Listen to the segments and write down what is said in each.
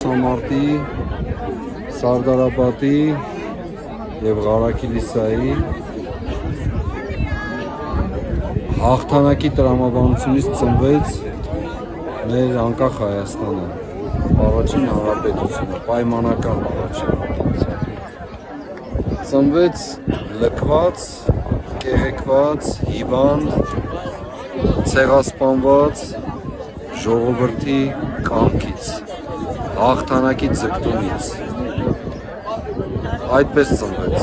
Ստեփանամարտի, Սարդարապատի եւ Ղարաքիլիսայի հաղթանակի տրամաբանությունից ծնվեց մեր անկախ Հայաստանը, առաջին հանրապետությունը, պայմանական առաջին հանրապետությունը։ Ծնվեց լքված, կեղեքված, հիվանդ, ցեղասպանված ժողովրդի կամքից, հաղթանակի ձգտումից։ Այդպես ծնվեց։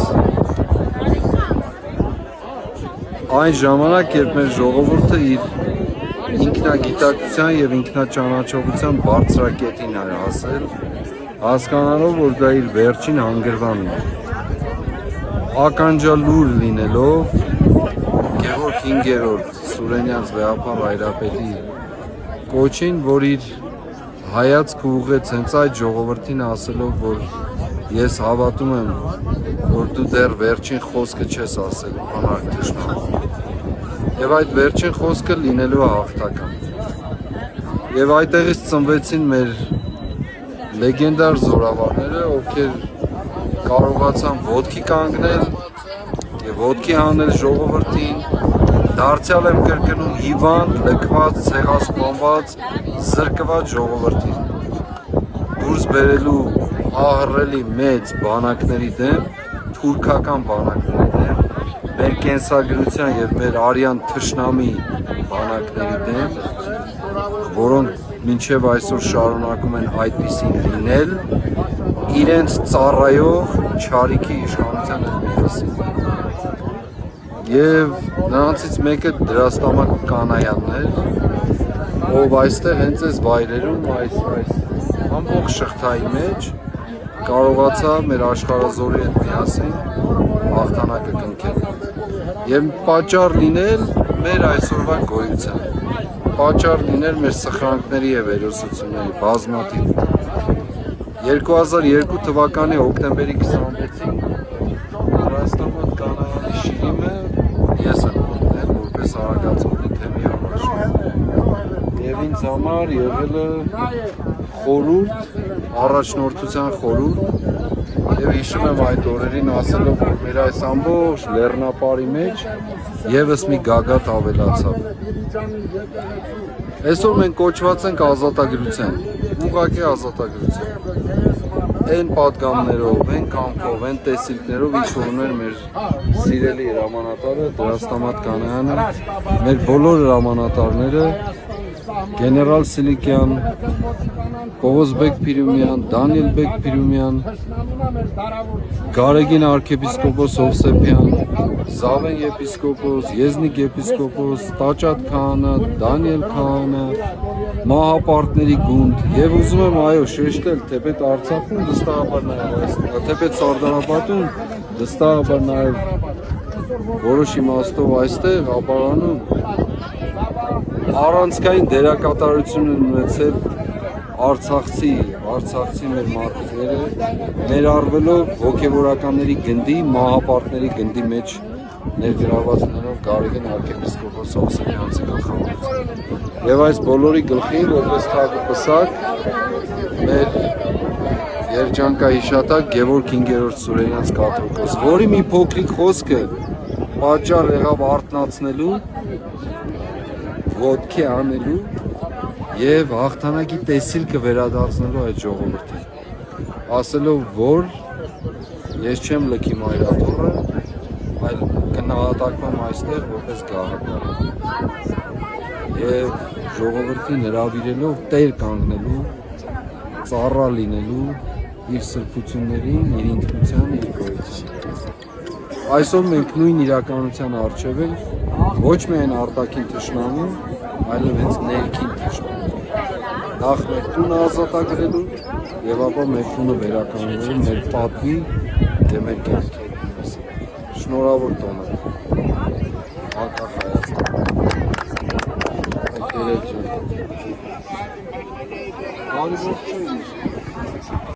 Այն ժամանակ, երբ մեր ժողովուրդը իր ինքնագիտակցության եւ ինքնաճանաչողության բարձրակետին էր հասել, հասկանալով, որ դա իր վերջին հանգրվանն է։ Ականջալուր լինելով Գևորգ 5-րդ Սուրենյանց վեհապար հայրապետի կոչին, որ իր հայացքը ուղղեց հենց այդ ժողովրդին ասելով, որ ես հավատում եմ, որ դու դեռ վերջին խոսքը չես ասել անարգ թշնամու։ Եվ այդ վերջին խոսքը լինելու է հաղթական։ Եվ այդտեղից ծնվեցին մեր լեգենդար զորավարները, ովքեր կարողացան ոտքի կանգնել եւ ոտքի հանել ժողովրդին, դարձյալ եմ կրկնում հիվանդ, լքված, ցեղասպանված, զրկված ժողովրդին դուրս բերելու ահռելի մեծ բանակների դեմ, թուրքական բանակների դեմ, մեր կենսագրության եւ մեր արյան թշնամի բանակների դեմ, որոնք մինչև այսօր շարունակում են այդպիսին լինել, իրենց ծառայող չարիքի իշխանության հետ միասին։ Եվ նրանցից մեկը Դրաստամատ Կանայանն էր, ով այստեղ հենց այս վայրերում, այս ամբողջ շղթայի մեջ կարողացավ մեր աշխարհազորի հետ միասին հաղթանակը կնքել եւ պատճառ լինել մեր այսօրվա գոյության, պատճառ լինել մեր սխրանքների եւ վերլուծությունների բազմաթիվ։ 2002 թվականի հոկտեմբերի 26-ին Դրաստամատ Կանայանի շիրիմը ես եմ մտնել որպես արագացողի թեմի առաջնորդ եւ ինձ համար եղել է խորհուրդ, առաջնորդության խորհուրդ եւ հիշում եմ այդ օրերին ասելով, որ մեր այս ամբողջ լեռնապարի մեջ եւս մի գագաթ ավելացավ։ Այսօր մենք կոչված ենք ազատագրության, ուղղակի ազատագրության։ Այն պատգամներով, այն կամքով, այն տեսիլքներով, ինչ որ ուներ մեր սիրելի հրամանատարը Դրաստամատ Կանայանը, մեր բոլոր հրամանատարները, Գեներալ Սիլիկյան, Պողոսբեկ Փիրումյան, Դանիելբեկ Փիրումյան, Գարեգին arczepiskopos Հովսեփյան, Զավեն եպիսկոպոս, Եզնիկ եպիսկոպոս, Տաճատ քահանա, Դանիել քահանա, մահապարտների գունդ եւ ուզում եմ այո շեշտել, թեպետ Արցախում վստահաբար նաեւ այստեղ, թեպետ Սարդարապատում վստահաբար նաեւ որոշ իմաստով այստեղ ապարանում առանցքային դերակատարություն են ունեցել Արցախցի մեր մարդիկները, ներառվելով հոգևորականների գնդի, մահապարտների գնդի մեջ ներգրավվածներով Գարեգին arczepiskopos Հովսեփյանցի գլխավորությամբ։ Եվ այս բոլորի գլխին, որպես թագուպսակ, մեր երջանկահիշատակ Գևորգ 5-րդ Սուրենյանց կաթողիկոս, որի մի փոքրիկ խոսքը պատճառ եղավ արթնացնելու, ոտքի անելու եւ հաղթանակի տեսիլքը վերադարձնելու այդ ժողովրդին, ասելով, որ ես չեմ լքի մայրաթոռը, այլ կնահատակվեմ այստեղ որպես գաղափար եւ ժողովրդին հրավիրելով տեր կանգնելու, ծառա լինելու իր սրբություններին, իր ինքնության, իր գոյության։ Այսօր մենք նույն իրականության առջև ենք, ոչ միայն արտաքին թշնամու, այլև հենց ներքին թշնամու։ Նախ մեր տունը ազատագրելու եւ ապա մեր տունը վերականգնելու մեր պատվի եւ մեր կյանքի։ Շնորհավոր տոնը։ Անկախ Հայաստան։